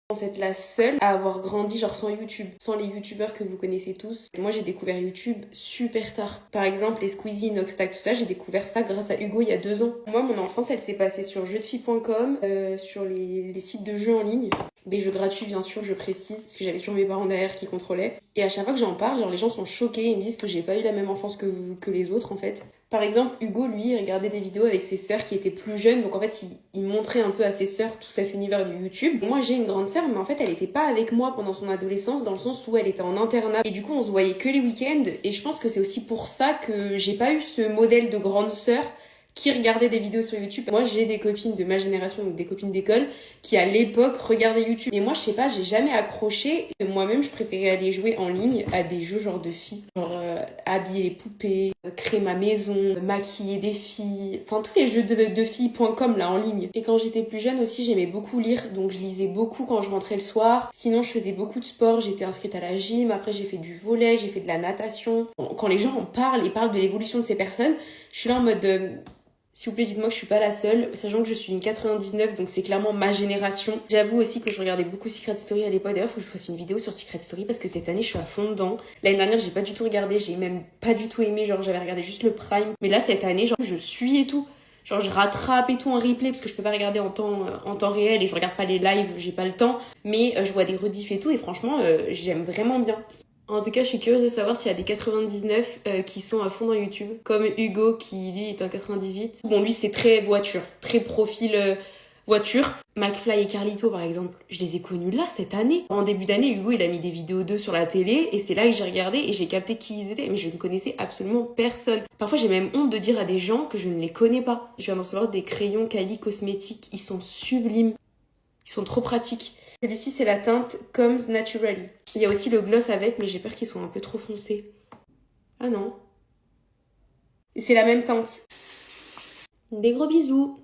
pense être la seule à avoir grandi genre sans YouTube, sans les youtubeurs que vous connaissez tous. Moi j'ai découvert YouTube super tard. Par exemple les Squeezie, Noxtac, tout ça, j'ai découvert ça grâce à Hugo il y a 2 ans. Moi mon enfance elle s'est passée sur jeuxdefilles.com, sur les sites de jeux en ligne. Des jeux gratuits bien sûr, je précise, parce que j'avais toujours mes parents derrière qui contrôlaient. Et à chaque fois que j'en parle, genre les gens sont choqués, ils me disent que j'ai pas eu la même enfance que les autres en fait. Par exemple, Hugo, lui, il regardait des vidéos avec ses sœurs qui étaient plus jeunes, donc en fait, il montrait un peu à ses sœurs tout cet univers du YouTube. Moi, j'ai une grande sœur, mais en fait, elle était pas avec moi pendant son adolescence, dans le sens où elle était en internat. Et du coup, on se voyait que les week-ends, et je pense que c'est aussi pour ça que j'ai pas eu ce modèle de grande sœur qui regardait des vidéos sur YouTube. Moi, j'ai des copines de ma génération, donc des copines d'école, qui à l'époque regardaient YouTube. Mais moi, je sais pas, j'ai jamais accroché. Moi-même, je préférais aller jouer en ligne à des jeux genre de filles. Genre habiller les poupées, créer ma maison, maquiller des filles. Enfin, tous les jeux de filles.com là en ligne. Et quand j'étais plus jeune aussi, j'aimais beaucoup lire. Donc je lisais beaucoup quand je rentrais le soir. Sinon, je faisais beaucoup de sport. J'étais inscrite à la gym. Après, j'ai fait du volley, j'ai fait de la natation. Quand les gens en parlent et parlent de l'évolution de ces personnes, je suis là en mode... S'il vous plaît, dites-moi que je suis pas la seule, sachant que je suis une 99, donc c'est clairement ma génération. J'avoue aussi que je regardais beaucoup Secret Story à l'époque. D'ailleurs, faut que je fasse une vidéo sur Secret Story parce que cette année, je suis à fond dedans. L'année dernière, j'ai pas du tout regardé, j'ai même pas du tout aimé, genre j'avais regardé juste le Prime. Mais là, cette année, genre, je suis et tout. Genre, je rattrape et tout en replay parce que je peux pas regarder en temps réel et je regarde pas les lives, j'ai pas le temps. Mais je vois des rediffs et tout et franchement, j'aime vraiment bien. En tout cas, je suis curieuse de savoir s'il y a des 99 qui sont à fond dans YouTube, comme Hugo qui lui est en 98. Bon, lui c'est très voiture, très profil voiture. McFly et Carlito par exemple, je les ai connus là cette année. En début d'année, Hugo il a mis des vidéos d'eux sur la télé et c'est là que j'ai regardé et j'ai capté qui ils étaient, mais je ne connaissais absolument personne. Parfois j'ai même honte de dire à des gens que je ne les connais pas. Je viens d'en recevoir des crayons Cali cosmétiques, ils sont sublimes, ils sont trop pratiques. Celui-ci c'est la teinte Comes Naturally. Il y a aussi le gloss avec, mais j'ai peur qu'il soit un peu trop foncé. Ah non. C'est la même teinte. Des gros bisous.